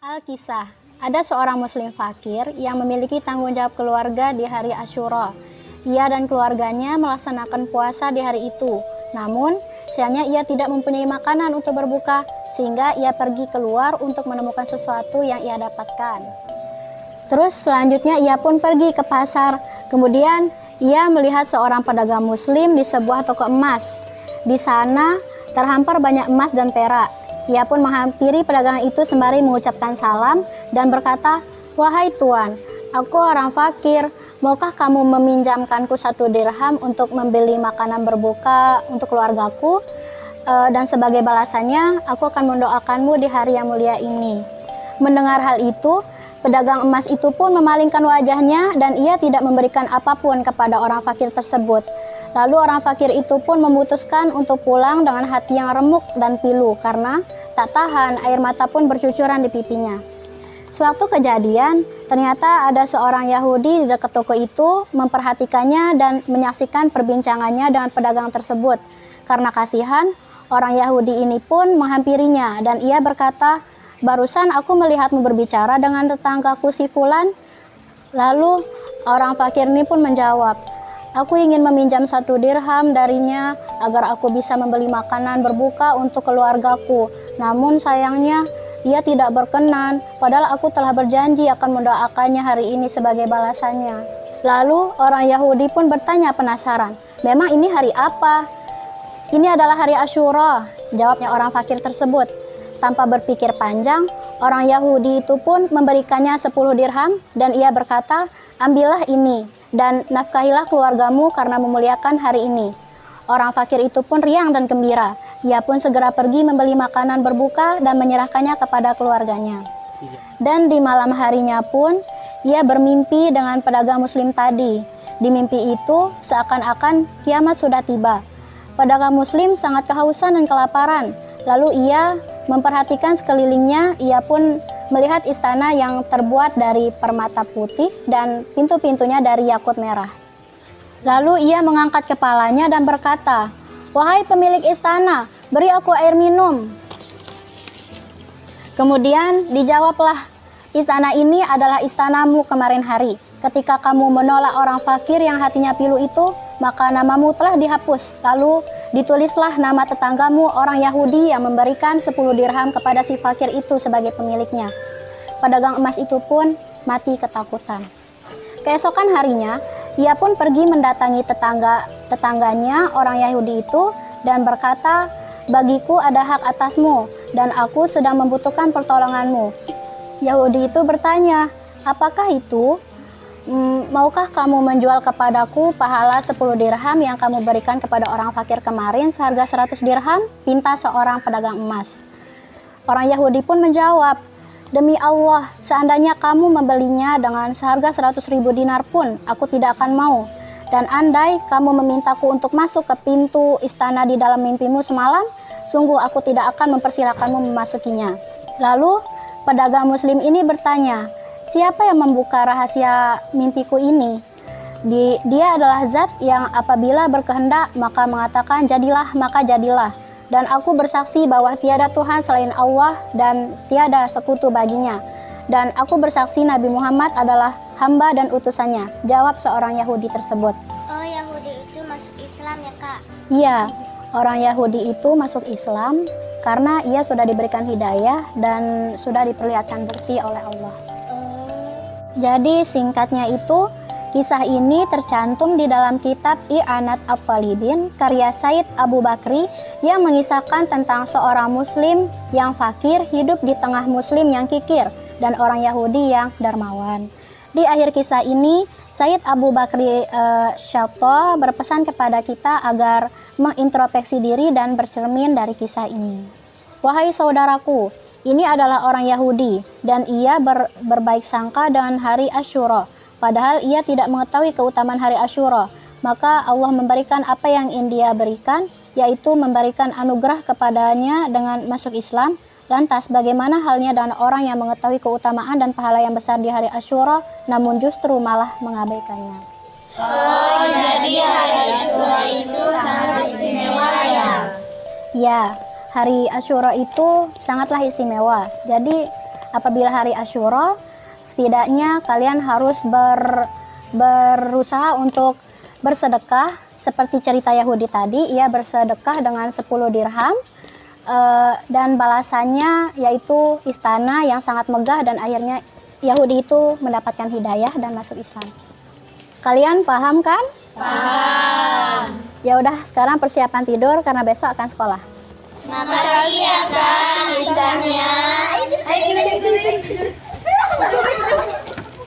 Al-Kisah, ada seorang muslim fakir yang memiliki tanggung jawab keluarga di hari Asyura. Ia dan keluarganya melaksanakan puasa di hari itu. Namun, sayangnya ia tidak mempunyai makanan untuk berbuka, sehingga ia pergi keluar untuk menemukan sesuatu yang ia dapatkan. Terus selanjutnya ia pun pergi ke pasar. Kemudian ia melihat seorang pedagang muslim di sebuah toko emas. Di sana terhampar banyak emas dan perak. Ia pun menghampiri pedagang itu sembari mengucapkan salam dan berkata, "Wahai tuan, aku orang fakir. Maukah kamu meminjamkanku 1 dirham untuk membeli makanan berbuka untuk keluargaku? Dan sebagai balasannya, aku akan mendoakanmu di hari yang mulia ini." Mendengar hal itu, pedagang emas itu pun memalingkan wajahnya dan ia tidak memberikan apapun kepada orang fakir tersebut. Lalu orang fakir itu pun memutuskan untuk pulang dengan hati yang remuk dan pilu karena tak tahan air mata pun bercucuran di pipinya. Suatu kejadian, ternyata ada seorang Yahudi di dekat toko itu memperhatikannya dan menyaksikan perbincangannya dengan pedagang tersebut. Karena kasihan, orang Yahudi ini pun menghampirinya dan ia berkata, "Barusan aku melihatmu berbicara dengan tetanggaku si Fulan." Lalu orang fakir ini pun menjawab, "Aku ingin meminjam 1 dirham darinya agar aku bisa membeli makanan berbuka untuk keluargaku. Namun sayangnya ia tidak berkenan, padahal aku telah berjanji akan mendoakannya hari ini sebagai balasannya." Lalu orang Yahudi pun bertanya penasaran, "Memang ini hari apa?" "Ini adalah hari Asyura," jawabnya orang fakir tersebut. Tanpa berpikir panjang, orang Yahudi itu pun memberikannya 10 dirham dan ia berkata, "Ambillah ini dan nafkahilah keluargamu karena memuliakan hari ini." Orang fakir itu pun riang dan gembira. Ia pun segera pergi membeli makanan berbuka dan menyerahkannya kepada keluarganya. Dan di malam harinya pun, ia bermimpi dengan pedagang muslim tadi. Di mimpi itu, seakan-akan kiamat sudah tiba. Pedagang muslim sangat kehausan dan kelaparan. Lalu ia memperhatikan sekelilingnya. Ia pun melihat istana yang terbuat dari permata putih dan pintu-pintunya dari yakut merah. Lalu ia mengangkat kepalanya dan berkata, "Wahai pemilik istana, beri aku air minum." Kemudian dijawablah, "Istana ini adalah istanamu kemarin hari. Ketika kamu menolak orang fakir yang hatinya pilu itu, maka namamu telah dihapus. Lalu ditulislah nama tetanggamu orang Yahudi yang memberikan 10 dirham kepada si fakir itu sebagai pemiliknya." Pedagang emas itu pun mati ketakutan. Keesokan harinya, ia pun pergi mendatangi tetangganya orang Yahudi itu dan berkata, "Bagiku ada hak atasmu dan aku sedang membutuhkan pertolonganmu." Yahudi itu bertanya, "Apakah itu? Maukah kamu menjual kepadaku pahala 10 dirham yang kamu berikan kepada orang fakir kemarin seharga 100 dirham?" pinta seorang pedagang emas. Orang Yahudi pun menjawab, "Demi Allah, seandainya kamu membelinya dengan seharga 100.000 dinar pun, aku tidak akan mau. Dan andai kamu memintaku untuk masuk ke pintu istana di dalam mimpimu semalam, sungguh aku tidak akan mempersilakanmu memasukinya." Lalu pedagang muslim ini bertanya, "Siapa yang membuka rahasia mimpiku ini?" Dia adalah zat yang apabila berkehendak maka mengatakan jadilah maka jadilah. Dan aku bersaksi bahwa tiada Tuhan selain Allah dan tiada sekutu baginya. Dan aku bersaksi Nabi Muhammad adalah hamba dan utusannya, jawab seorang Yahudi tersebut. Oh, Yahudi itu masuk Islam ya, Kak? Iya, orang Yahudi itu masuk Islam karena ia sudah diberikan hidayah dan sudah diperlihatkan bukti oleh Allah. Jadi singkatnya itu, kisah ini tercantum di dalam kitab I'anat at-Talibin karya Said Abu Bakri yang mengisahkan tentang seorang muslim yang fakir hidup di tengah muslim yang kikir dan orang Yahudi yang dermawan. Di akhir kisah ini, Said Abu Bakri Syato berpesan kepada kita agar mengintrospeksi diri dan bercermin dari kisah ini. Wahai saudaraku, ini adalah orang Yahudi dan ia berbaik sangka dengan hari Asyura. Padahal ia tidak mengetahui keutamaan hari Asyura. Maka Allah memberikan apa yang ingin dia berikan, yaitu memberikan anugerah kepadanya dengan masuk Islam. Lantas bagaimana halnya dengan orang yang mengetahui keutamaan dan pahala yang besar di hari Asyura, namun justru malah mengabaikannya? Oh, jadi hari Asyura itu sangat istimewa ya? Ya, hari Asyura itu sangatlah istimewa. Jadi apabila hari Asyura, setidaknya kalian harus berusaha untuk bersedekah. Seperti cerita Yahudi tadi, ia bersedekah dengan 10 dirham, dan balasannya yaitu istana yang sangat megah, dan akhirnya Yahudi itu mendapatkan hidayah dan masuk Islam. Kalian paham kan? Paham. Ya udah, sekarang persiapan tidur karena besok akan sekolah. Makasih ya Kak, Ustaznya.